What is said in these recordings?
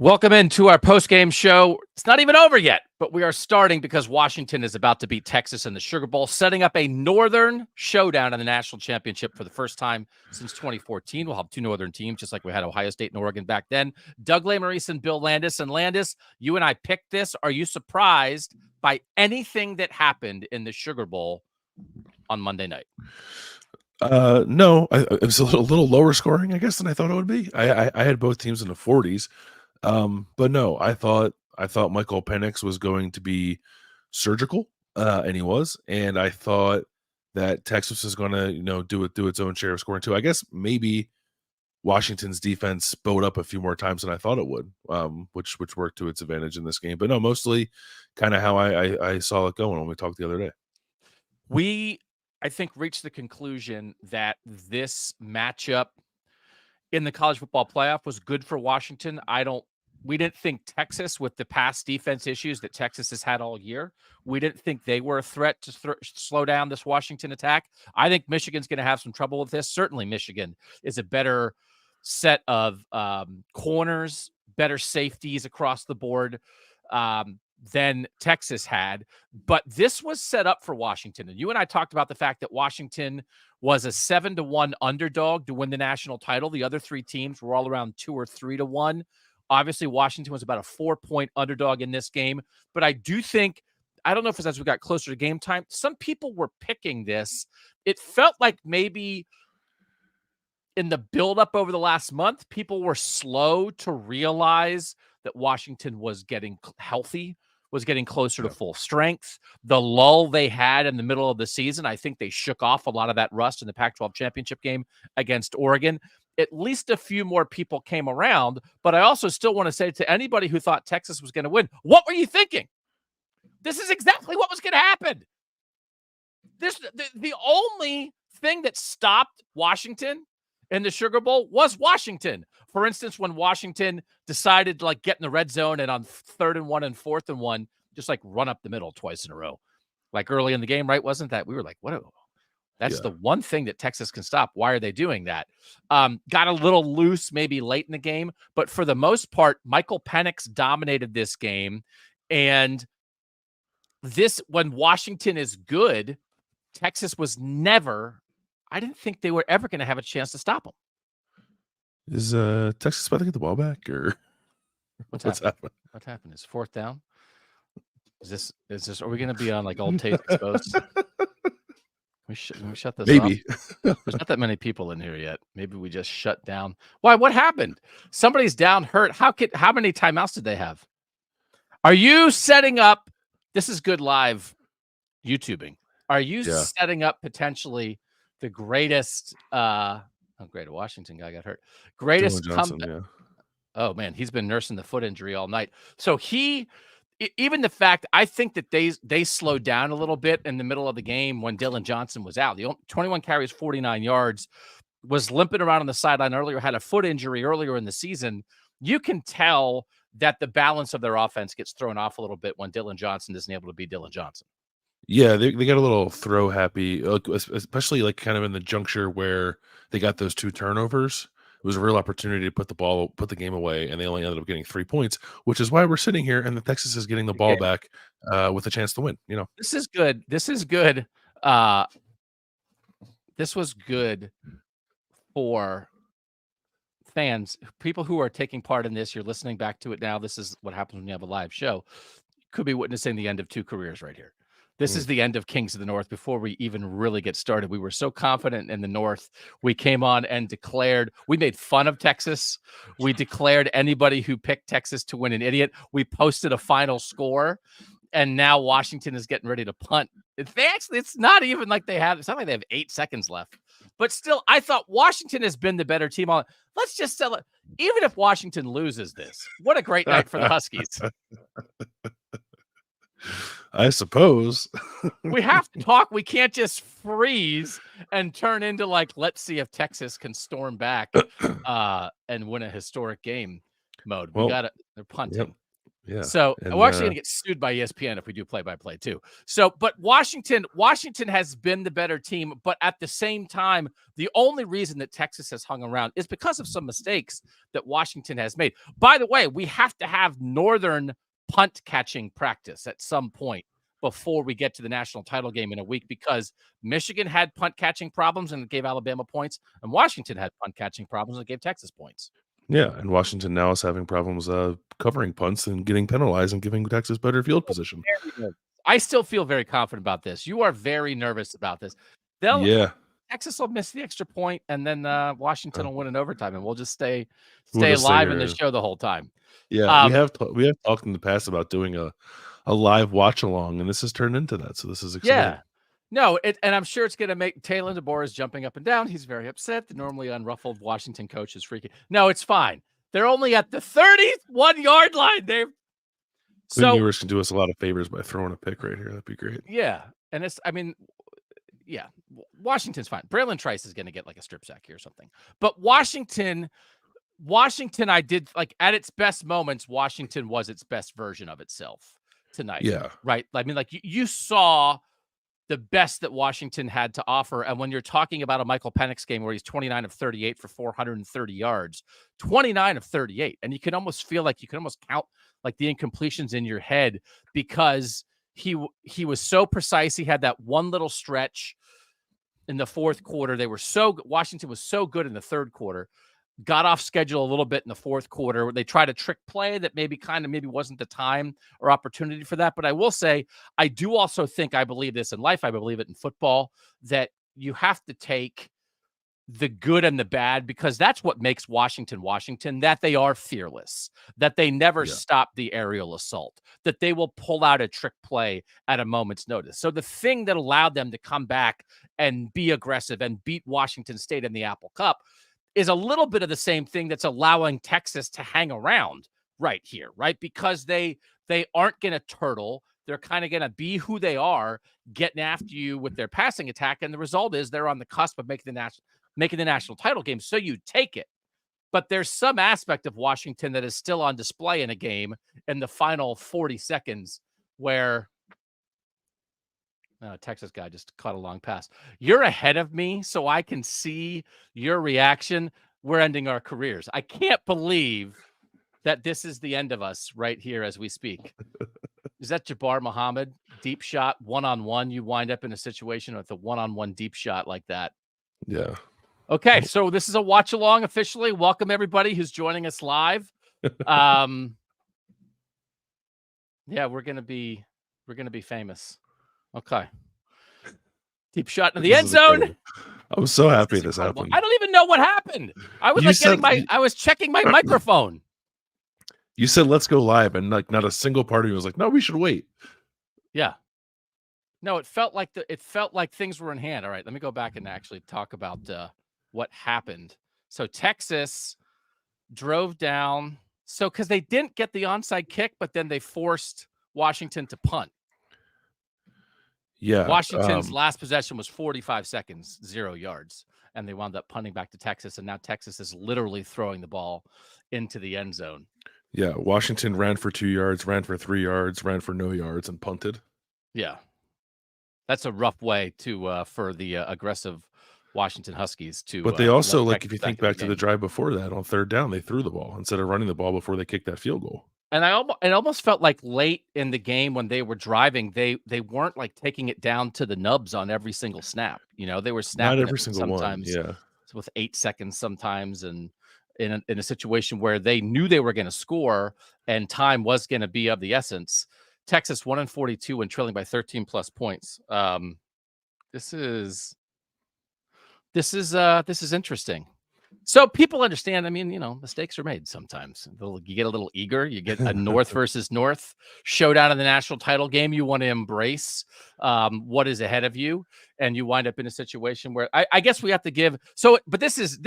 Welcome into our post-game show. It's not even over yet, but we are starting because Washington is about to beat Texas in the Sugar Bowl, setting up a Northern showdown in the National Championship for the first time since 2014. We'll have two Northern teams, just like we had Ohio State and Oregon back then. Doug Lesmerises and Bill Landis. And Landis, you and I picked this. Are you surprised by anything that happened in the Sugar Bowl on Monday night? No, it was a little lower scoring, I guess, than I thought it would be. I had both teams in the 40s. But no, I thought Michael Penix was going to be surgical, and he was, and I thought that Texas is going to, do its own share of scoring too. I guess maybe Washington's defense bowed up a few more times than I thought it would, which worked to its advantage in this game. But no, mostly kind of how I saw it going when we talked the other day. We, I think, reached the conclusion that this matchup in the college football playoff was good for Washington. We didn't think Texas, with the past defense issues that Texas has had all year, we didn't think they were a threat to slow down this Washington attack. I think Michigan's going to have some trouble with this. Certainly Michigan is a better set of corners, better safeties across the board than Texas had. But this was set up for Washington. And you and I talked about the fact that Washington was a 7-1 underdog to win the national title. The other three teams were all around 2 or 3-1. Obviously, Washington was about a 4-point underdog in this game. But I do think, I don't know if it's as we got closer to game time, some people were picking this. It felt like maybe in the buildup over the last month, people were slow to realize that Washington was getting healthy, was getting closer to full strength. The lull they had in the middle of the season, I think they shook off a lot of that rust in the Pac-12 championship game against Oregon. At least a few more people came around, but I also still want to say to anybody who thought Texas was going to win, what were you thinking? This is exactly what was going to happen. The only thing that stopped Washington in the Sugar Bowl was Washington. For instance, when Washington decided to get in the red zone and on 3rd and 1 and 4th and 1, just run up the middle twice in a row, early in the game, right? Wasn't that? We were like, what? That's the one thing that Texas can stop. Why are they doing that? Got a little loose maybe late in the game, but for the most part, Michael Penix dominated this game. And when Washington is good, Texas was never, I didn't think they were ever going to have a chance to stop them. Is Texas about to get the ball back, or what's happening? What happened? Is 4th down? Is this? Are we going to be on Old Tape Exposed? We shut this maybe off? There's not that many people in here yet. Maybe we just shut down. Why? What happened? Somebody's down hurt. How many timeouts did they have? Are you setting up? This is good live YouTubing. Are you setting up potentially the greatest? Great Washington guy got hurt. Greatest comeback. Oh man, he's been nursing the foot injury all night. So even the fact, I think that they slowed down a little bit in the middle of the game when Dillon Johnson was out. The 21 carries, 49 yards, was limping around on the sideline earlier, had a foot injury earlier in the season. You can tell that the balance of their offense gets thrown off a little bit when Dillon Johnson isn't able to be Dillon Johnson. Yeah, they got a little throw happy, especially kind of in the juncture where they got those 2 turnovers. It was a real opportunity to put the game away, and they only ended up getting 3 points, which is why we're sitting here and the Texas is getting the ball back with a chance to win. This is good. This is good. This was good for fans, people who are taking part in this. You're listening back to it now. This is what happens when you have a live show. You could be witnessing the end of 2 careers right here. This is the end of Kings of the North. Before we even really get started, we were so confident in the North. We came on and declared, we made fun of Texas. We declared anybody who picked Texas to win an idiot. We posted a final score, and now Washington is getting ready to punt. It's not even like it's not like they have 8 seconds left. But still, I thought Washington has been the better team. Let's just sell it. Even if Washington loses this, what a great night for the Huskies. I suppose. We have to talk. We can't just freeze and turn into let's see if Texas can storm back and win a historic game mode. They're punting. Yeah. So And we're actually going to get sued by ESPN if we do play-by-play too. So, but Washington has been the better team, but at the same time, the only reason that Texas has hung around is because of some mistakes that Washington has made. By the way, we have to have Northern punt catching practice at some point before we get to the national title game in a week, because Michigan had punt catching problems and it gave Alabama points, and Washington had punt catching problems and it gave Texas points. yeah, and Washington now is having problems covering punts and getting penalized and giving Texas better field position. I still feel very confident about this. You are very nervous about this. Yeah. Texas will miss the extra point, and then Washington will win in overtime, and we'll just stay We'll just stay alive in here. the show the whole time. Yeah, we have talked in the past about doing a live watch along, and this has turned into that. So this is exciting. Yeah. No, and I'm sure it's going to make Taylor DeBoer is jumping up and down. He's very upset. The normally unruffled Washington coach is freaking. No, it's fine. They're only at the 31-yard line. Quinn Ewers can do us a lot of favors by throwing a pick right here. That'd be great. Yeah, and yeah, Washington's fine. Braylon Trice is going to get like a strip sack here or something. But Washington, I did like at its best moments, Washington was its best version of itself tonight. Yeah. Right. I mean, like you saw the best that Washington had to offer. And when you're talking about a Michael Penix game where he's 29 of 38 for 430 yards, 29 of 38, and you can almost feel like you can almost count like the incompletions in your head because he was so precise. He had that one little stretch in the fourth quarter. Washington was so good in the third quarter, got off schedule a little bit in the fourth quarter. They tried a trick play that maybe wasn't the time or opportunity for that. But I will say, I do also think, I believe this in life, I believe it in football, that you have to take the good and the bad, because that's what makes Washington, that they are fearless, that they never stop the aerial assault, that they will pull out a trick play at a moment's notice. So the thing that allowed them to come back and be aggressive and beat Washington State in the Apple Cup is a little bit of the same thing that's allowing Texas to hang around right here, right? Because they aren't going to turtle. They're kind of going to be who they are, getting after you with their passing attack. And the result is they're on the cusp of making the national title game. So you take it. But there's some aspect of Washington that is still on display in a game in the final 40 seconds where Texas guy just caught a long pass. You're ahead of me, so I can see your reaction. We're ending our careers. I can't believe that this is the end of us right here as we speak. Is that Jabbar Muhammad? Deep shot, one-on-one. You wind up in a situation with a one-on-one deep shot like that. Yeah. Okay, so this is a watch along officially. Welcome everybody who's joining us live. Yeah, we're gonna be famous. Okay. Deep shot in the end zone. I'm so happy this happened. I don't even know what happened. I was I was checking my microphone. You said let's go live, and like not a single part of you was like, no, we should wait. Yeah. No, it felt like things were in hand. All right, let me go back and actually talk about what happened. So Texas drove down. So because they didn't get the onside kick, but then they forced Washington to punt. Yeah. Washington's last possession was 45 seconds, 0 yards, and they wound up punting back to Texas. And now Texas is literally throwing the ball into the end zone. Yeah. Washington ran for 2 yards, ran for 3 yards, ran for no yards, and punted. Yeah. That's a rough way for the aggressive Washington Huskies to. But they also, like, if you think back to the drive before that, on third down, they threw the ball instead of running the ball before they kicked that field goal. And it almost felt like late in the game when they were driving, they weren't like taking it down to the nubs on every single snap. You know, they were snapping not every single sometimes one. Yeah, with 8 seconds sometimes, and in a situation where they knew they were going to score and time was going to be of the essence. Texas 1-42 and trailing by 13 plus points. This is interesting. So people understand. I mean, you know, mistakes are made sometimes. You get a little eager. You get a North versus North showdown in the national title game. You want to embrace what is ahead of you, and you wind up in a situation where I guess we have to give. So, but this is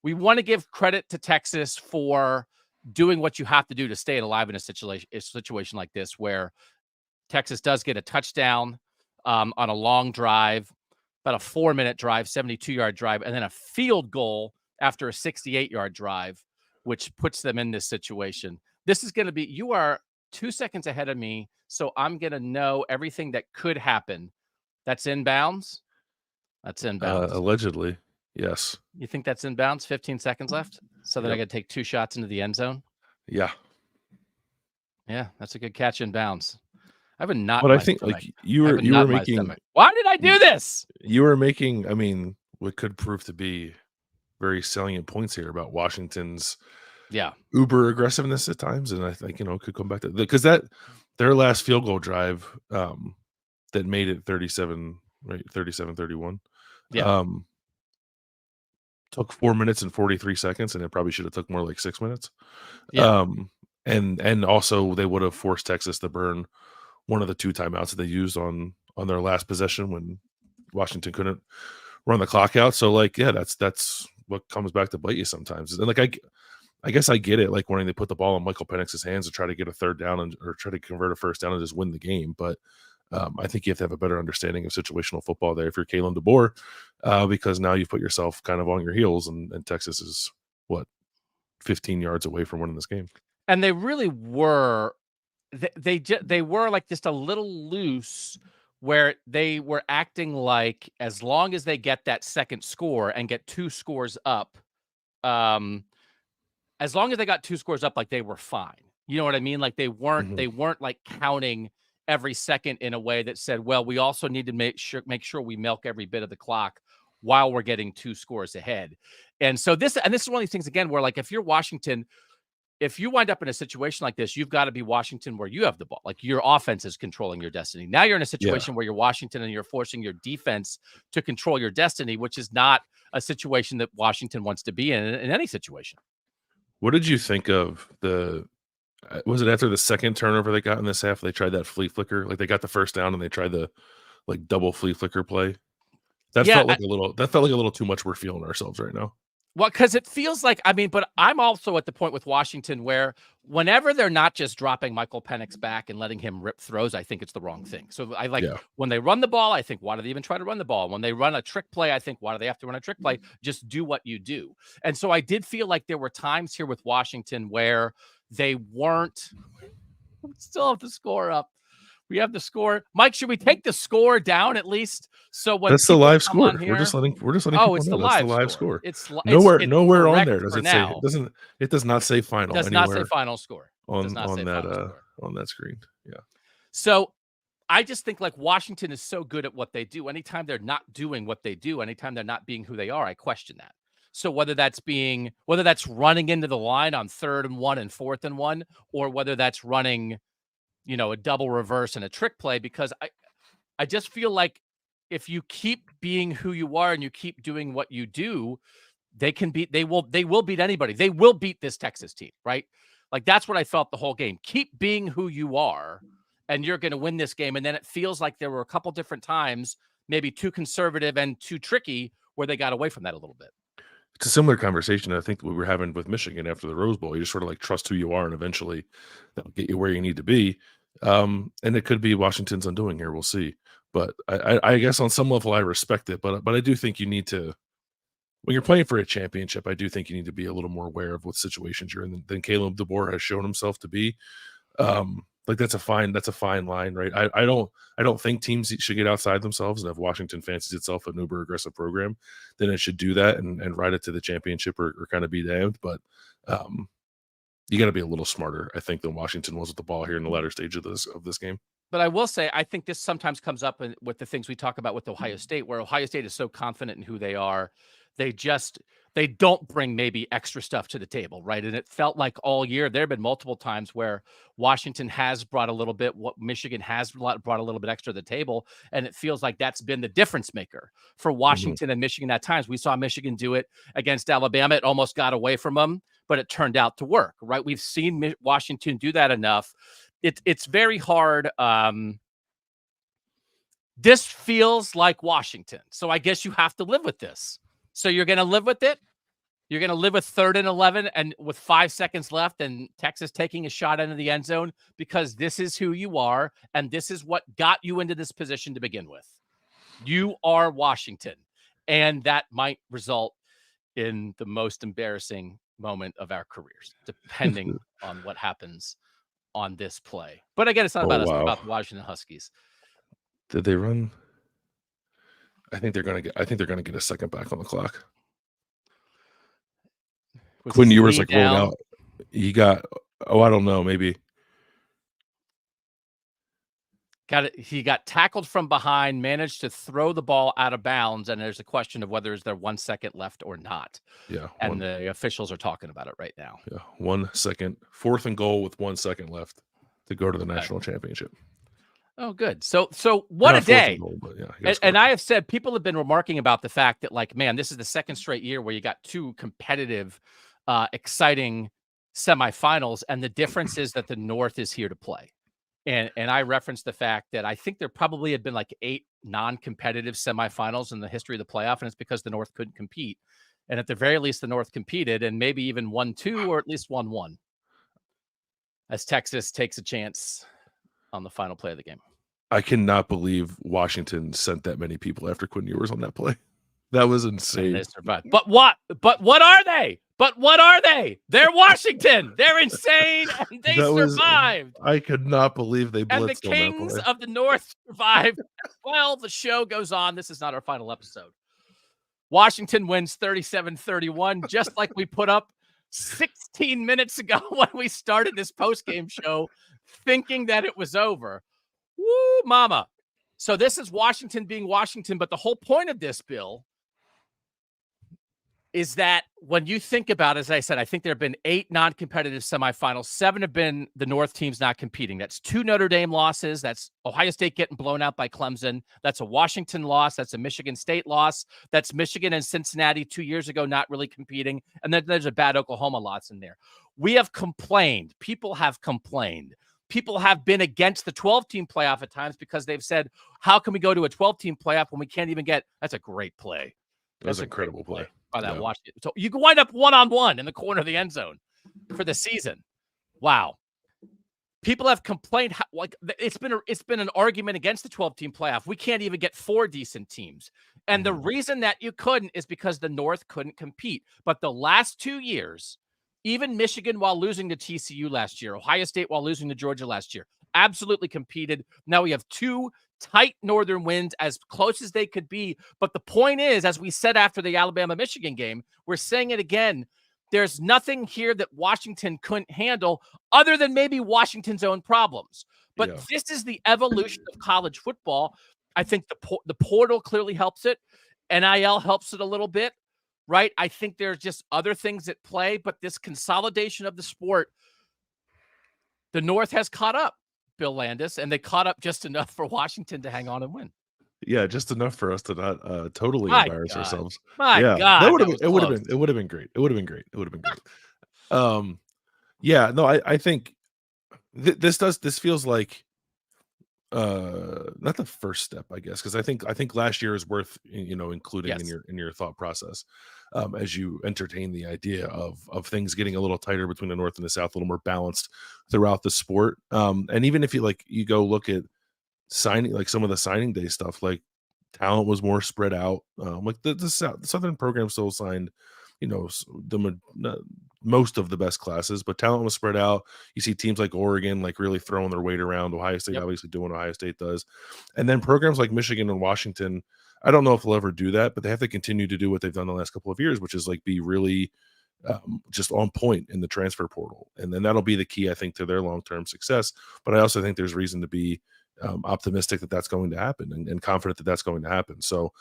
we want to give credit to Texas for doing what you have to do to stay alive in a situation like this, where Texas does get a touchdown on a long drive, about a 4-minute drive, 72-yard drive, and then a field goal after a 68-yard drive, which puts them in this situation. This is going to be, you are 2 seconds ahead of me, so I'm going to know everything that could happen. That's inbounds. That's inbounds. Allegedly, yes. You think that's inbounds? 15 seconds left. So then I Yep. got to take 2 shots into the end zone. Yeah. Yeah, that's a good catch inbounds. I have a knot But in I my think stomach. like you I have were a you knot were in my making stomach. Why did I do this? you were making, I mean, what could prove to be very salient points here about Washington's Yeah. uber aggressiveness at times, and I think, you know, could come back to because that their last field goal drive, that made it 37, right, 37-31, Yeah. took 4 minutes and 43 seconds, and it probably should have took more like 6 minutes. Yeah. And also they would have forced Texas to burn one of the 2 timeouts that they used on their last possession when Washington couldn't run the clock out. So, like, yeah, that's what comes back to bite you sometimes. And, like, I guess I get it, like, wanting to put the ball in Michael Penix's hands to try to get a third down or try to convert a first down and just win the game. But I think you have to have a better understanding of situational football there if you're Kalen DeBoer, because now you've put yourself kind of on your heels, and Texas is, what, 15 yards away from winning this game. And they really were, they were like just a little loose, where they were acting like as long as they get that second score and get 2 scores up, as long as they got 2 scores up, like, they were fine. You know what I mean? Like, they Mhm. weren't like counting every second in a way that said, well, we also need to make sure we milk every bit of the clock while we're getting 2 scores ahead. And so this is one of these things again where, like, if you're Washington, if you wind up in a situation like this, you've got to be Washington where you have the ball. Like, your offense is controlling your destiny. Now you're in a Yeah. situation where you're Washington and you're forcing your defense to control your destiny, which is not a situation that Washington wants to be in any situation. What did you think of was it after the second turnover they got in this half, they tried that flea flicker? Like, they got the first down and they tried the, like, double flea flicker play? Yeah, That felt like a little too much we're feeling ourselves right now. well, because it feels like, I mean, but I'm also at the point with Washington where whenever they're not just dropping Michael Penix back and letting him rip throws, I think it's the wrong thing. So I like Yeah. when they run the ball, I think, why do they even try to run the ball? When they run a trick play, I think, why do they have to run a trick play? Just do what you do. And so I did feel like there were times here with Washington where they weren't, we still have the score up. We have the score. Mike, should we take the score down at least? So when That's the people live come on score. here, We're just letting oh, people it's the know that's the live live score. score. It's Nowhere on correct there does for it say now. it does not say final Does not say anywhere final score. Does not say final score. on that screen. Yeah. So I just think, like, Washington is so good at what they do. Anytime they're not doing what they do, anytime they're not being who they are, I question that. So whether that's running into the line on 3rd and 1 and 4th and 1, or whether that's running, a double reverse and a trick play, because I just feel like if you keep being who you are and you keep doing what you do, they will beat anybody. They will beat this Texas team, right? Like, that's what I felt the whole game. Keep being who you are and you're going to win this game. And then it feels like there were a couple different times, maybe too conservative and too tricky, where they got away from that a little bit. It's a similar conversation I think we were having with Michigan after the Rose Bowl. You just sort of, like, trust who you are, and eventually that'll get you where you need to be. And it could be Washington's undoing here. We'll see. But I guess on some level I respect it. But I do think you need to, when you're playing for a championship, I do think you need to be a little more aware of what situations you're in than Caleb DeBoer has shown himself to be. Like, that's a fine line, right? I don't think teams should get outside themselves, and if Washington fancies itself an uber aggressive program, then it should do that and ride it to the championship or kind of be damned. But you got to be a little smarter, I think, than Washington was with the ball here in the latter stage of this game. But I will say, I think this sometimes comes up with the things we talk about with Ohio State, where Ohio State is so confident in who they are. They don't bring maybe extra stuff to the table, right? And it felt like all year there have been multiple times where Washington has brought a little bit, what Michigan has brought a little bit extra to the table, and it feels like that's been the difference maker for Mhm. Washington and Michigan at times. We saw Michigan do it against Alabama. It almost got away from them, but it turned out to work, right? We've seen Washington do that enough. It's very hard. This feels like Washington, so I guess you have to live with this. So you're going to live with it. You're going to live with 3rd and 11 and with 5 seconds left and Texas taking a shot into the end zone, because this is who you are. And this is what got you into this position to begin with. You are Washington. And that might result in the most embarrassing moment of our careers, depending on what happens on this play. But again, it's not about us, it's about the Washington Huskies. Did they run? I think they're gonna get a second back on the clock. Quinn Ewers like rolled out. He got I don't know, maybe. He got tackled from behind, managed to throw the ball out of bounds, and there's a question of whether is there 1 second left or not. Yeah. And the officials are talking about it right now. Yeah. 1 second. 4th and goal with 1 second left to go to the national championship. Oh, good. So what a day. Goal, but yeah, and I have said, people have been remarking about the fact that, like, man, this is the second straight year where you got two competitive, exciting semifinals. And the difference is that the North is here to play. And I referenced the fact that I think there probably had been like 8 non-competitive semifinals in the history of the playoff, and it's because the North couldn't compete. And at the very least, the North competed and maybe even won 2 or at least won 1, as Texas takes a chance on the final play of the game. I cannot believe Washington sent that many people after Quinn Ewers on that play. That was insane. And they survived. But what are they? They're Washington. They're insane, and they survived. I could not believe they blitzed. And the Kings of the North survived. Well, the show goes on. This is not our final episode. Washington wins 37-31, just like we put up 16 minutes ago when we started this postgame show, thinking that it was over. Woo, mama. So this is Washington being Washington, but the whole point of this, Bill, is that when you think about, as I said, I think there have been 8 non-competitive semifinals. 7 have been the North teams not competing. That's 2 Notre Dame losses. That's Ohio State getting blown out by Clemson. That's a Washington loss. That's a Michigan State loss. That's Michigan and Cincinnati 2 years ago not really competing. And then there's a bad Oklahoma loss in there. We have complained. People have complained. People have been against the 12-team playoff at times because they've said, how can we go to a 12-team playoff when we can't even get – that's a great play. That's an incredible play. By that Washington. So you can wind up one-on-one in the corner of the end zone for the season. Wow. People have complained it's been an argument against the 12-team playoff. We can't even get 4 decent teams. And the reason that you couldn't is because the North couldn't compete. But the last 2 years, even Michigan while losing to TCU last year, Ohio State while losing to Georgia last year, absolutely competed. Now we have 2 tight Northern wins, as close as they could be. But the point is, as we said after the Alabama-Michigan game, we're saying it again, there's nothing here that Washington couldn't handle other than maybe Washington's own problems. But this is the evolution of college football. I think the portal clearly helps it. NIL helps it a little bit, right? I think there's just other things at play, but this consolidation of the sport, the North has caught up, Bill Landis, and they caught up just enough for Washington to hang on and win. Yeah, just enough for us to not totally embarrass ourselves. My God, it would have been great. It would have been great. Yeah, no, I think this feels like not the first step, I guess, because I think last year is worth including in your thought process as you entertain the idea of things getting a little tighter between the North and the South, a little more balanced throughout the sport. And even if you go look at signing, like some of the signing day stuff, like talent was more spread out. Like the Southern program still signed, most of the best classes, but talent was spread out. You see teams like Oregon, like really throwing their weight around. Ohio State obviously doing what Ohio State does. And then programs like Michigan and Washington, I don't know if they'll ever do that, but they have to continue to do what they've done the last couple of years, which is like be really just on point in the transfer portal. And then that'll be the key, I think, to their long-term success. But I also think there's reason to be optimistic that that's going to happen and confident that that's going to happen. So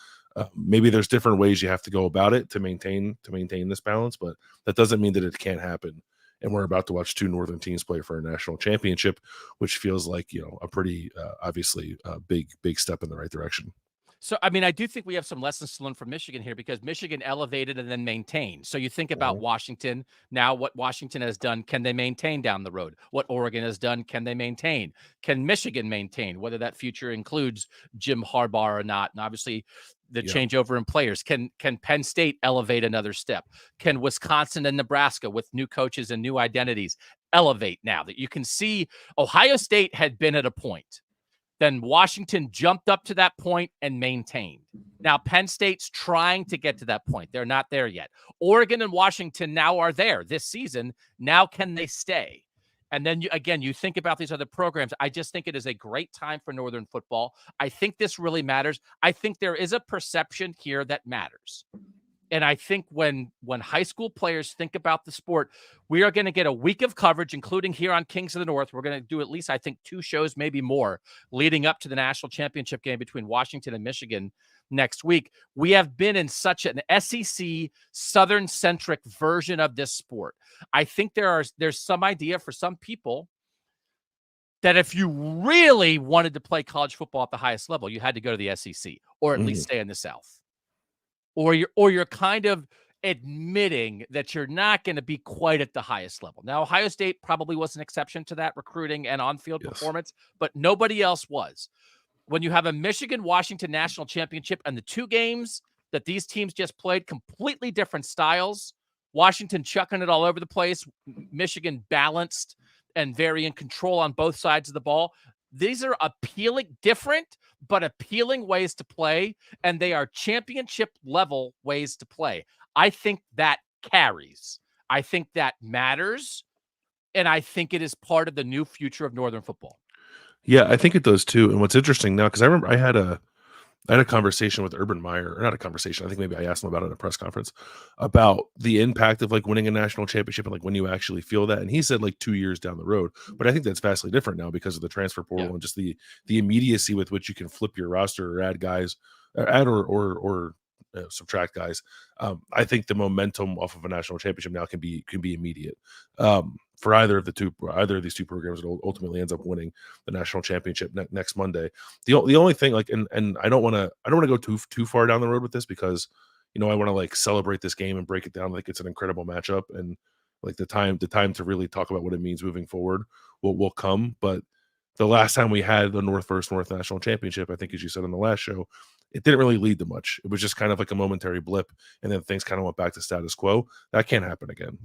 maybe there's different ways you have to go about it to maintain this balance, but that doesn't mean that it can't happen. And we're about to watch 2 Northern teams play for a national championship, which feels like, a pretty obviously big step in the right direction. So, I mean, I do think we have some lessons to learn from Michigan here because Michigan elevated and then maintained. So you think about Washington, now what Washington has done, can they maintain down the road? What Oregon has done, can they maintain? Can Michigan maintain, whether that future includes Jim Harbaugh or not? And obviously the changeover in players. Can Penn State elevate another step? Can Wisconsin and Nebraska with new coaches and new identities elevate now that you can see Ohio State had been at a point Then Washington jumped up to that point and maintained. Now, Penn State's trying to get to that point. They're not there yet. Oregon and Washington now are there this season. Now, can they stay? And then, you think about these other programs. I just think it is a great time for Northern football. I think this really matters. I think there is a perception here that matters. And I think when high school players think about the sport, we are going to get a week of coverage, including here on Kings of the North. We're going to do at least, I think, 2 shows, maybe more, leading up to the national championship game between Washington and Michigan next week. We have been in such an SEC Southern-centric version of this sport. I think there's some idea for some people that if you really wanted to play college football at the highest level, you had to go to the SEC or at least stay in the South. Or you're kind of admitting that you're not going to be quite at the highest level. Now, Ohio State probably was an exception to that recruiting and on-field performance, but nobody else was. When you have a Michigan-Washington national championship and the 2 games that these teams just played, completely different styles, Washington chucking it all over the place, Michigan balanced and very in control on both sides of the ball. These are different but appealing ways to play, and they are championship-level ways to play. I think that carries. I think that matters, and I think it is part of the new future of Northern football. Yeah, I think it does too. And what's interesting now, because I remember I had a conversation with Urban Meyer, or not a conversation. I think maybe I asked him about it at a press conference about the impact of like winning a national championship and like when you actually feel that. And he said like 2 years down the road, but I think that's vastly different now because of the transfer portal and just the immediacy with which you can flip your roster or add guys, or subtract guys. I think the momentum off of a national championship now can be immediate. For either of these 2 programs that ultimately ends up winning the national championship next Monday. The only thing, like, and I don't want to go too far down the road with this because, I want to like celebrate this game and break it down like it's an incredible matchup, and like the time to really talk about what it means moving forward will come. But the last time we had the North versus North national championship, I think, as you said on the last show, it didn't really lead to much. It was just kind of like a momentary blip, and then things kind of went back to status quo. That can't happen again.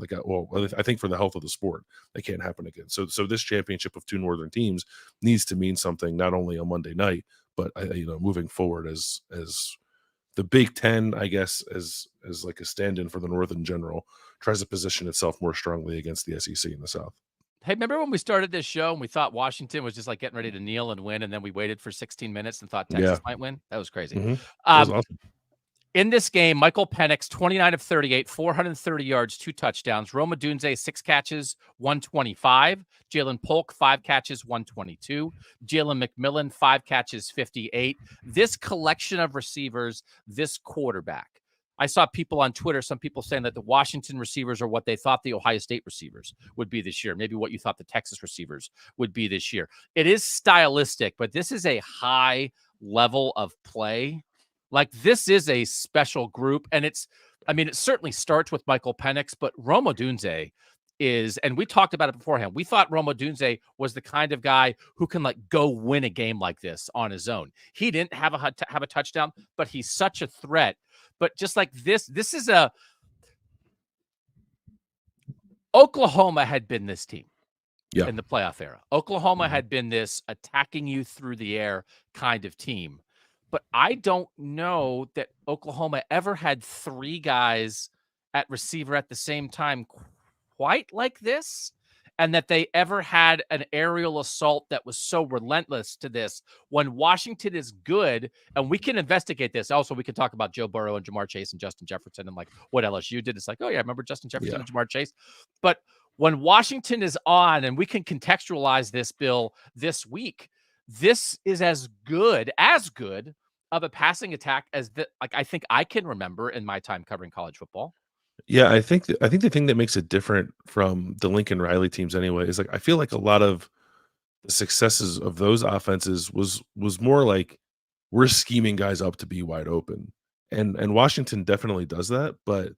I think for the health of the sport, that can't happen again. So this championship of 2 Northern teams needs to mean something, not only on Monday night, but moving forward as the Big Ten, I guess, as like a stand-in for the North in general, tries to position itself more strongly against the SEC in the South. Hey, remember when we started this show and we thought Washington was just like getting ready to kneel and win, and then we waited for 16 minutes and thought Texas might win? That was crazy. That was awesome. In this game, Michael Penix, 29 of 38, 430 yards, 2 touchdowns. Rome Odunze, 6 catches, 125. Jalen Polk, 5 catches, 122. Jalen McMillan, 5 catches, 58. This collection of receivers, this quarterback. I saw people on Twitter, some people saying that the Washington receivers are what they thought the Ohio State receivers would be this year, maybe what you thought the Texas receivers would be this year. It is stylistic, but this is a high level of play. Like, this is a special group, and it certainly starts with Michael Penix, but Rome Odunze is, and we talked about it beforehand, we thought Rome Odunze was the kind of guy who can like go win a game like this on his own. He didn't have a touchdown, but he's such a threat. But just like this is Oklahoma had been this team in the playoff era. Oklahoma had been this attacking you through the air kind of team. But I don't know that Oklahoma ever had 3 guys at receiver at the same time quite like this, and that they ever had an aerial assault that was so relentless to this. When Washington is good, and we can investigate this. Also, we can talk about Joe Burrow and Jamar Chase and Justin Jefferson and like what LSU did. It's like, oh yeah, I remember Justin Jefferson and Jamar Chase. But when Washington is on, and we can contextualize this, Bill, this week, this is as good of a passing attack as I think I can remember in my time covering college football. Yeah, I think the thing that makes it different from the Lincoln Riley teams anyway is like I feel like a lot of the successes of those offenses was more like we're scheming guys up to be wide open, and Washington definitely does that. But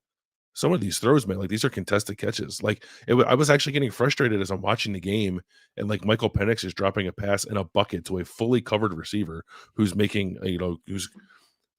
some of these throws, man, like these are contested catches. Like I was actually getting frustrated as I'm watching the game, and like Michael Penix is dropping a pass in a bucket to a fully covered receiver who's making who's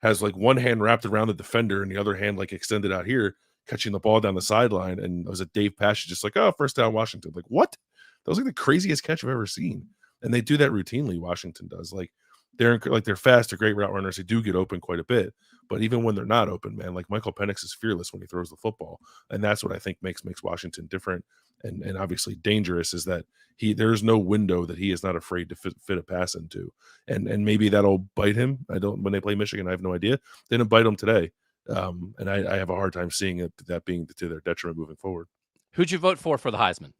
has like one hand wrapped around the defender and the other hand like extended out here, catching the ball down the sideline. And it was a Dave Pasch just like, oh, first down Washington. Like, what? That was like the craziest catch I've ever seen. And they do that routinely. Washington does. Like they're fast, they're great route runners. They do get open quite a bit. But even when they're not open, man, like Michael Penix is fearless when he throws the football. And that's what I think makes Washington different and obviously dangerous, is that there's no window that he is not afraid to fit a pass into. And maybe that'll bite him. When they play Michigan, I have no idea. They didn't bite him today. And I have a hard time seeing that being to their detriment moving forward. Who'd you vote for the Heisman?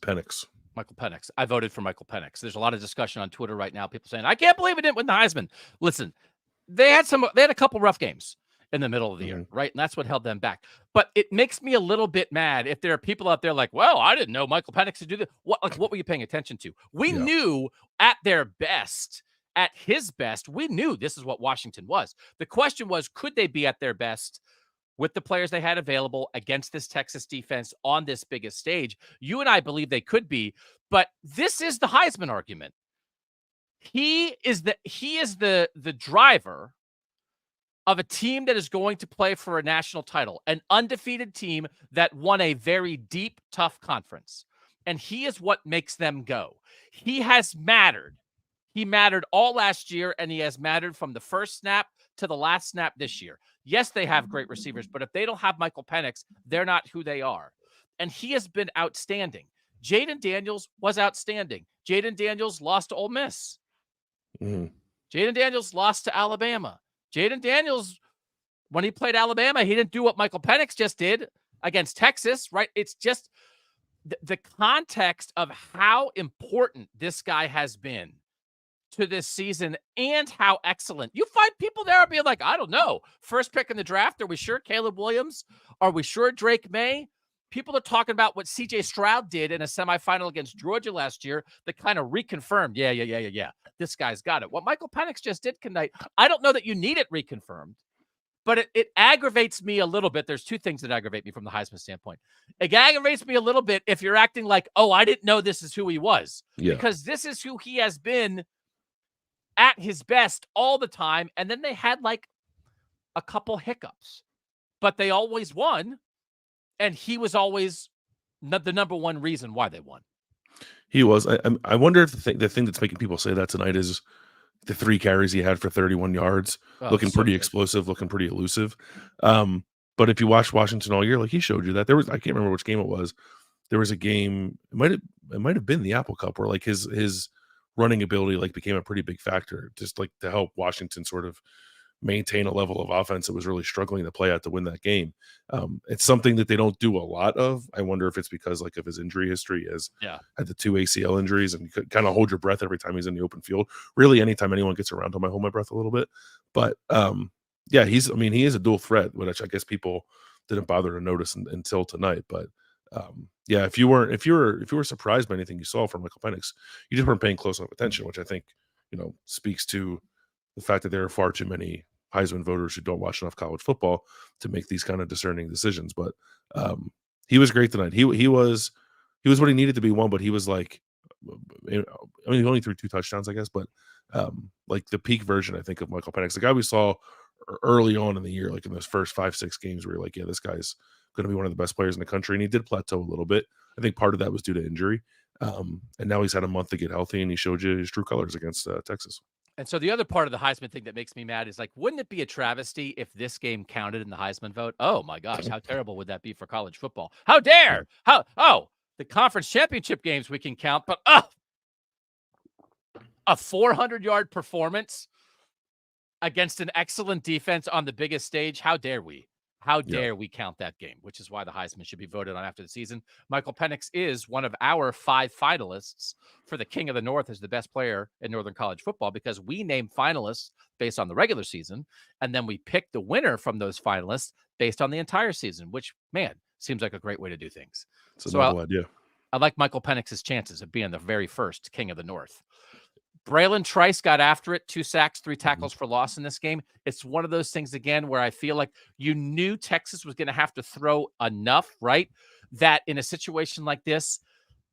Penix. Michael Penix. I voted for Michael Penix. There's a lot of discussion on Twitter right now. People saying, I can't believe it didn't win the Heisman. Listen, they had a couple rough games in the middle of the year, right? And that's what held them back. But it makes me a little bit mad if there are people out there like, well, I didn't know Michael Penix could do this. What were you paying attention to? We knew at their best, at his best, we knew this is what Washington was. The question was, could they be at their best with the players they had available against this Texas defense on this biggest stage? You and I believe they could be, but this is the Heisman argument. He is the driver of a team that is going to play for a national title, an undefeated team that won a very deep, tough conference. And he is what makes them go. He has mattered. He mattered all last year, and he has mattered from the first snap to the last snap this year. Yes, they have great receivers, but if they don't have Michael Penix, they're not who they are. And he has been outstanding. Jaden Daniels was outstanding. Jaden Daniels lost to Ole Miss. Jaden Daniels lost to Alabama. Jaden Daniels, when he played Alabama, he didn't do what Michael Penix just did against Texas, right? It's just the context of how important this guy has been to this season and how excellent. You find people there being like, I don't know. First pick in the draft, are we sure Caleb Williams? Are we sure Drake May? People are talking about what C.J. Stroud did in a semifinal against Georgia last year that kind of reconfirmed, yeah. This guy's got it. What Michael Penix just did tonight, I don't know that you need it reconfirmed, but it aggravates me a little bit. There's two things that aggravate me from the Heisman standpoint. It aggravates me a little bit if you're acting like, oh, I didn't know this is who he was. Yeah. Because this is who he has been at his best all the time. And then they had like a couple hiccups, but they always won. And he was always the number one reason why they won. He was. I wonder if the thing that's making people say that tonight is the 3 carries he had for 31 yards, looking pretty explosive, looking pretty elusive. But if you watch Washington all year, like he showed you that I can't remember which game it was. There was a game, it might have been the Apple Cup, where like his running ability like became a pretty big factor, just like to help Washington sort of maintain a level of offense that was really struggling to play at to win that game. It's something that they don't do a lot of. I wonder if it's because like of his injury history, as had the 2 ACL injuries, and you could kind of hold your breath every time he's in the open field. Really, anytime anyone gets around him, I hold my breath a little bit. But he is a dual threat, which I guess people didn't bother to notice until tonight. But if you were surprised by anything you saw from Michael Penix, you just weren't paying close enough attention, which I think speaks to the fact that there are far too many Heisman voters who don't watch enough college football to make these kind of discerning decisions. But he was great tonight. He was what he needed to be, one, but he was like, he only threw 2 touchdowns, I guess, but like the peak version, I think, of Michael Penix, the guy we saw early on in the year, like in those first 5-6 games, where you're like, yeah, this guy's going to be one of the best players in the country. And he did plateau a little bit. I think part of that was due to injury. And now he's had a month to get healthy, and he showed you his true colors against Texas. And so the other part of the Heisman thing that makes me mad is like, wouldn't it be a travesty if this game counted in the Heisman vote? Oh my gosh, how terrible would that be for college football? How dare? The conference championship games we can count, but a 400-yard performance against an excellent defense on the biggest stage. How dare we? How dare we count that game? Which is why the Heisman should be voted on after the season. Michael Penix is one of our 5 finalists for the King of the North as the best player in Northern college football, because we name finalists based on the regular season, and then we pick the winner from those finalists based on the entire season, which, man, seems like a great way to do things. It's a novel idea. I like Michael Penix's chances of being the very first King of the North. Braylon Trice got after it, 2 sacks, 3 tackles for loss in this game. It's one of those things, again, where I feel like you knew Texas was going to have to throw enough, right? That in a situation like this,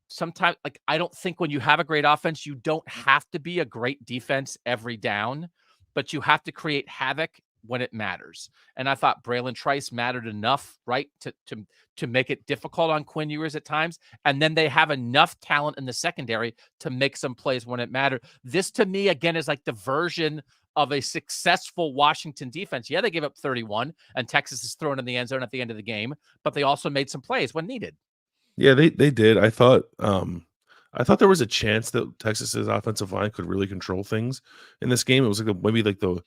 sometimes, like, I don't think when you have a great offense, you don't have to be a great defense every down, but you have to create havoc when it matters. And I thought Braylon Trice mattered enough, right, to make it difficult on Quinn Ewers at times. And then they have enough talent in the secondary to make some plays when it mattered. This, to me, again, is like the version of a successful Washington defense. Yeah, they gave up 31, and Texas is thrown in the end zone at the end of the game, but they also made some plays when needed. Yeah, they did. I thought there was a chance that Texas's offensive line could really control things in this game. It was like maybe like the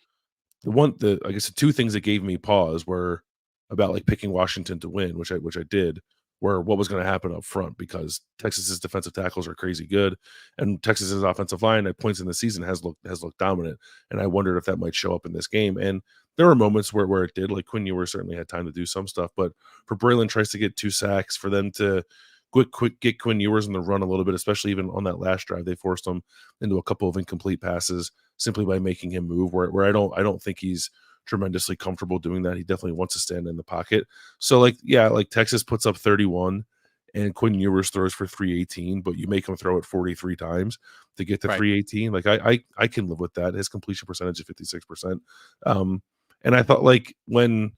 I guess the two things that gave me pause were about like picking Washington to win, which I did, were what was going to happen up front, because Texas's defensive tackles are crazy good, and Texas's offensive line at points in the season has looked dominant, and I wondered if that might show up in this game. And there were moments where it did. Like Quinn Ewers certainly had time to do some stuff, but for Braylon Trice to get 2 sacks, for them to quick get Quinn Ewers in the run a little bit, especially even on that last drive, they forced him into a couple of incomplete passes simply by making him move. Where I don't think he's tremendously comfortable doing that. He definitely wants to stand in the pocket. So like, yeah, like Texas puts up 31 and Quinn Ewers throws for 318, but you make him throw it 43 times to get to 318. Like I can live with that. His completion percentage is 56%. And I thought like when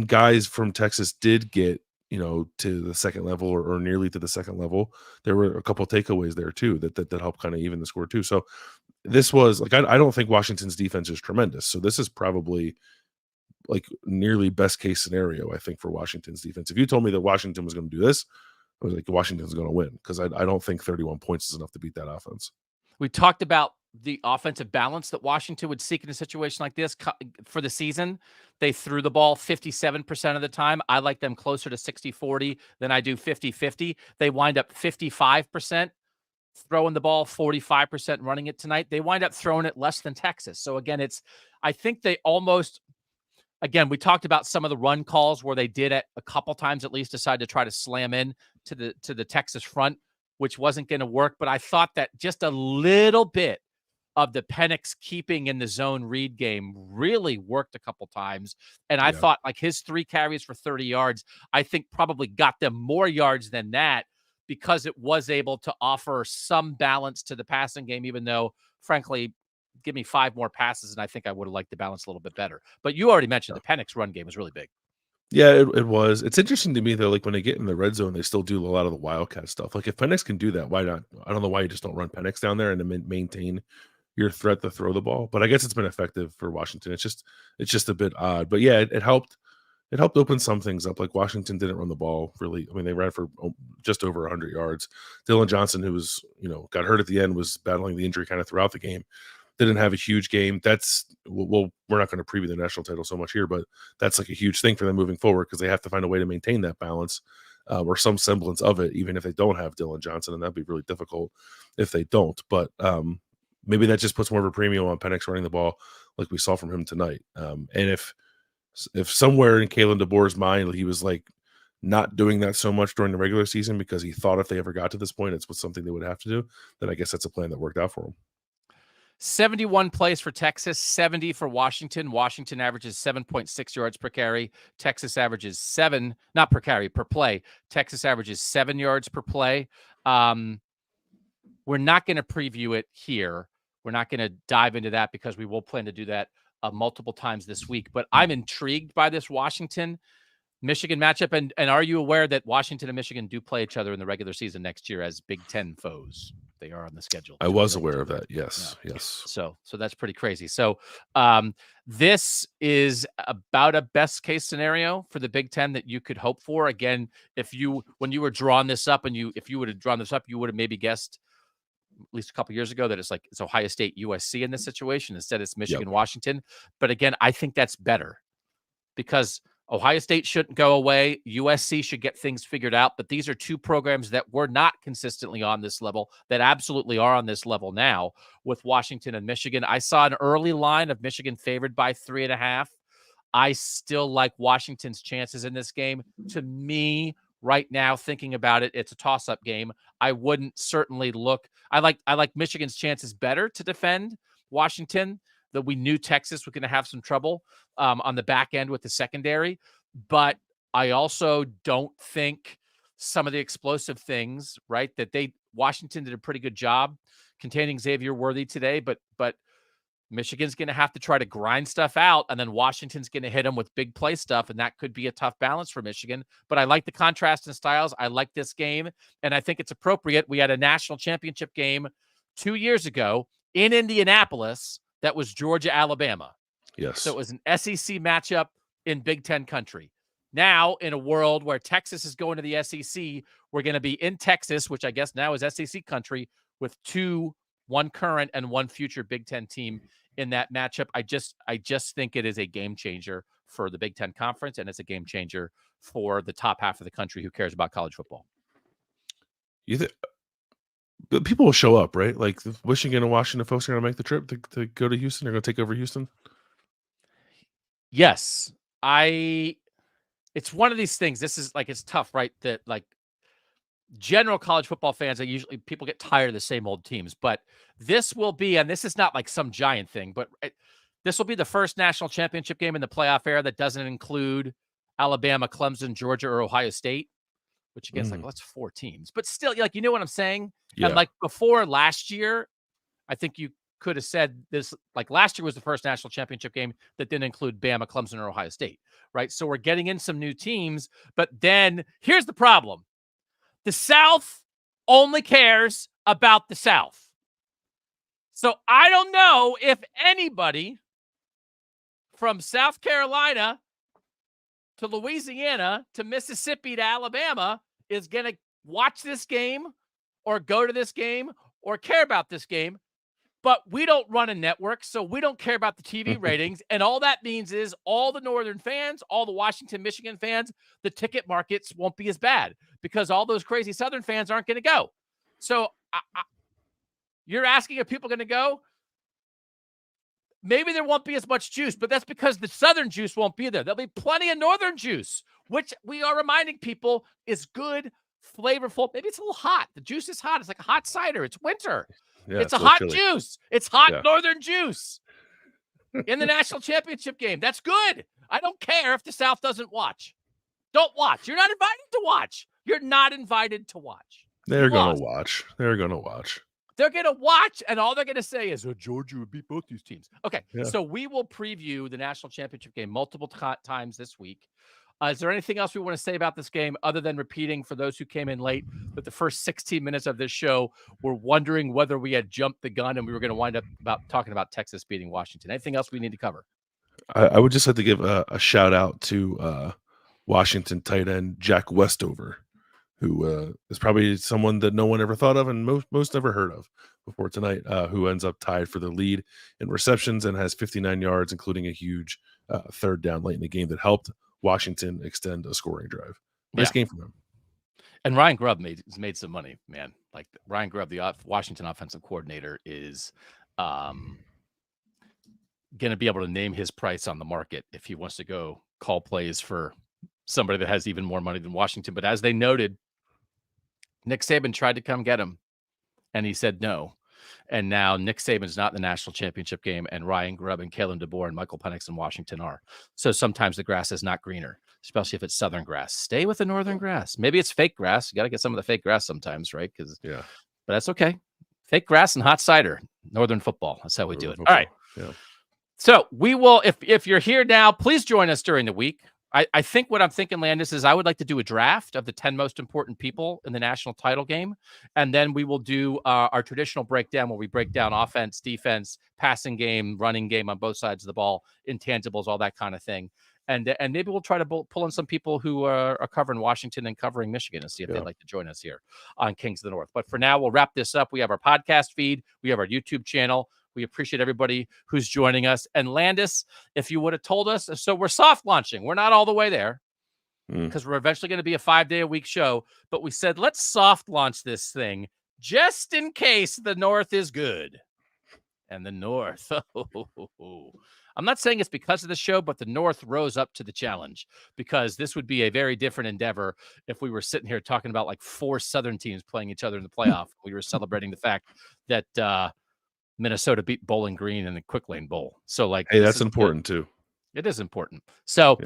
guys from Texas did get, to the second level or nearly to the second level, there were a couple of takeaways there too that helped kind of even the score too. So this was like, I don't think Washington's defense is tremendous. So this is probably like nearly best case scenario, I think, for Washington's defense. If you told me that Washington was going to do this, I was like, Washington's going to win, because I don't think 31 points is enough to beat that offense. We talked about the offensive balance that Washington would seek in a situation like this for the season. They threw the ball 57% of the time. I like them closer to 60-40 than I do 50-50. They wind up 55% throwing the ball, 45% running it tonight. They wind up throwing it less than Texas. So again, I think they almost, again, we talked about some of the run calls where they did it a couple times at least, decide to try to slam in to the Texas front, which wasn't going to work. But I thought that just a little bit of the Penix keeping in the zone read game really worked a couple times. And I thought like his 3 carries for 30 yards, I think probably got them more yards than that, because it was able to offer some balance to the passing game, even though, frankly, give me 5 more passes, and I think I would have liked the balance a little bit better. But you already mentioned the Penix run game was really big. Yeah, it was. It's interesting to me though, like when they get in the red zone, they still do a lot of the wildcat stuff. Like if Penix can do that, why not? I don't know why you just don't run Penix down there and then maintain your threat to throw the ball. But I guess it's been effective for Washington. It's just a bit odd. But yeah, it helped. It helped open some things up. Like Washington didn't run the ball really. I mean, they ran for just over 100 yards. Dillon Johnson, who was got hurt at the end, was battling the injury kind of throughout the game. Didn't have a huge game. That's we're not going to preview the national title so much here, but that's like a huge thing for them moving forward, because they have to find a way to maintain that balance or some semblance of it, even if they don't have Dillon Johnson, and that'd be really difficult if they don't. But maybe that just puts more of a premium on Penix running the ball, like we saw from him tonight. And if somewhere in Kalen DeBoer's mind he was like not doing that so much during the regular season because he thought if they ever got to this point, it's something they would have to do, then I guess that's a plan that worked out for him. 71 plays for Texas, 70 for Washington. Washington averages 7.6 yards per carry. Texas averages 7, not per carry, per play. Texas averages 7 yards per play. We're not going to preview it here. We're not going to dive into that because we will plan to do that multiple times this week. But I'm intrigued by this Washington-Michigan matchup. And are you aware that Washington and Michigan do play each other in the regular season next year as Big Ten foes? They are on the schedule. I was aware of that. Yes. Yeah. Yes. So that's pretty crazy. So this is about a best case scenario for the Big Ten that you could hope for. Again, when you were drawing this up, if you would have drawn this up, you would have maybe guessed at least a couple years ago that it's Ohio State, USC in this situation. Instead, it's Michigan, Washington. But again, I think that's better, because Ohio State shouldn't go away. USC should get things figured out. But these are two programs that were not consistently on this level that absolutely are on this level now with Washington and Michigan. I saw an early line of Michigan favored by 3.5. I still like Washington's chances in this game. To me, right now, thinking about it, it's a toss-up game. I wouldn't certainly look. I like Michigan's chances better to defend Washington. That we knew Texas was going to have some trouble on the back end with the secondary. But I also don't think some of the explosive things, right, that Washington did a pretty good job containing Xavier Worthy today. But Michigan's going to have to try to grind stuff out, and then Washington's going to hit them with big play stuff, and that could be a tough balance for Michigan. But I like the contrast in styles. I like this game, and I think it's appropriate. We had a national championship game 2 years ago in Indianapolis that was Georgia-Alabama. Yes. So it was an SEC matchup in Big Ten country. Now, in a world where Texas is going to the SEC, we're going to be in Texas, which I guess now is SEC country, with one current and one future Big Ten team in that matchup. I just think it is a game changer for the Big Ten Conference, and it's a game changer for the top half of the country who cares about college football. But people will show up, right? Like Michigan and Washington folks are going to make the trip to go to Houston. They're going to take over Houston. Yes, it's one of these things. This is like, it's tough, right? That like general college football fans, usually people get tired of the same old teams, but this will be, and this is not like some giant thing, but this will be the first national championship game in the playoff era that doesn't include Alabama, Clemson, Georgia, or Ohio State, which again is like, well, that's 4 teams, but still, like, you know what I'm saying? Yeah. And like before last year, I think you could have said this, like last year was the first national championship game that didn't include Bama, Clemson, or Ohio State, right? So we're getting in some new teams, but then here's the problem. The South only cares about the South. So I don't know if anybody from South Carolina to Louisiana to Mississippi to Alabama is going to watch this game or go to this game or care about this game. But we don't run a network, so we don't care about the TV ratings. And all that means is all the Northern fans, all the Washington, Michigan fans, the ticket markets won't be as bad because all those crazy Southern fans aren't going to go. So you're asking if people are going to go? Maybe there won't be as much juice, but that's because the Southern juice won't be there. There'll be plenty of Northern juice, which we are reminding people is good, flavorful. Maybe it's a little hot. The juice is hot. It's like a hot cider. It's winter. Yeah, it's a hot chilly. juice. It's hot Northern juice in the national championship game. That's good. I don't care if the South doesn't watch. Don't watch. You're not invited to watch. You're not invited to watch. They're going to watch. They're going to watch. They're going to watch, and all they're going to say is, Georgia would beat both these teams. Okay, Yeah. So we will preview the national championship game multiple times this week. Is there anything else we want to say about this game other than repeating for those who came in late that the first 16 minutes of this show were wondering whether we had jumped the gun and we were going to wind up talking about Texas beating Washington? Anything else we need to cover? I would just like to give a shout out to Washington tight end Jack Westover, who is probably someone that no one ever thought of and most never heard of before tonight, who ends up tied for the lead in receptions and has 59 yards, including a huge third down late in the game that helped Washington extend a scoring drive. Nice game from him. And Ryan Grubb made some money, man. Like Ryan Grubb, the Washington offensive coordinator, is going to be able to name his price on the market if he wants to go call plays for somebody that has even more money than Washington. But as they noted, Nick Saban tried to come get him, and he said no. And now Nick Saban's not in the national championship game, and Ryan Grubb and Kalen DeBoer and Michael Penix in Washington are. So sometimes the grass is not greener, especially if it's southern grass. Stay with the northern grass. Maybe it's fake grass. You got to get some of the fake grass sometimes, right? But that's okay. Fake grass and hot cider. Northern football. That's how we do it. All right. Yeah. So we will, if you're here now, please join us during the week. I think what I'm thinking, Landis, is I would like to do a draft of the 10 most important people in the national title game. And then we will do our traditional breakdown where we break down offense, defense, passing game, running game on both sides of the ball, intangibles, all that kind of thing. And maybe we'll try to pull in some people who are covering Washington and covering Michigan and see if they'd like to join us here on Kings of the North. But for now, we'll wrap this up. We have our podcast feed. We have our YouTube channel. We appreciate everybody who's joining us. And Landis, if you would have told us, so we're soft launching. We're not all the way there because we're eventually going to be a 5-day-a-week show. But we said, let's soft launch this thing just in case the North is good. And the North, I'm not saying it's because of the show, but the North rose up to the challenge because this would be a very different endeavor if we were sitting here talking about like 4 Southern teams playing each other in the playoff. We were celebrating the fact that Minnesota beat Bowling Green in the Quick Lane Bowl. So like, hey, that's important too. It is important. So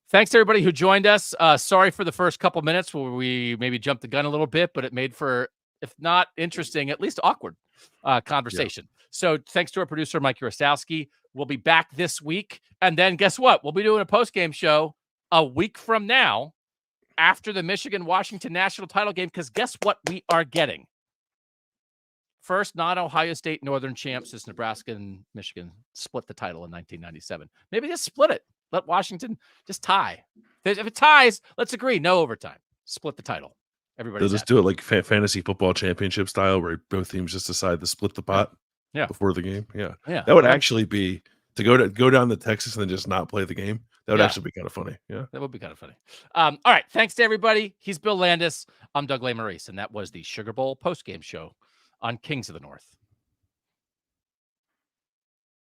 thanks to everybody who joined us. Sorry for the first couple minutes where we maybe jumped the gun a little bit, but it made for, if not interesting, at least awkward conversation. So thanks to our producer, Mike Urosowski. We'll be back this week. And then guess what? We'll be doing a post-game show a week from now after the Michigan-Washington national title game, because guess what we are getting? First non-Ohio State Northern champs since Nebraska and Michigan split the title in 1997. Maybe just split it. Let Washington just tie. If it ties, let's agree. No overtime. Split the title. They'll just do it like fantasy football championship style, where both teams just decide to split the pot before the game. Yeah. That would actually be to go down to Texas and then just not play the game. That would actually be kind of funny. Yeah. That would be kind of funny. All right. Thanks to everybody. He's Bill Landis. I'm Doug Lesmerises, and that was the Sugar Bowl postgame show on Kings of the North.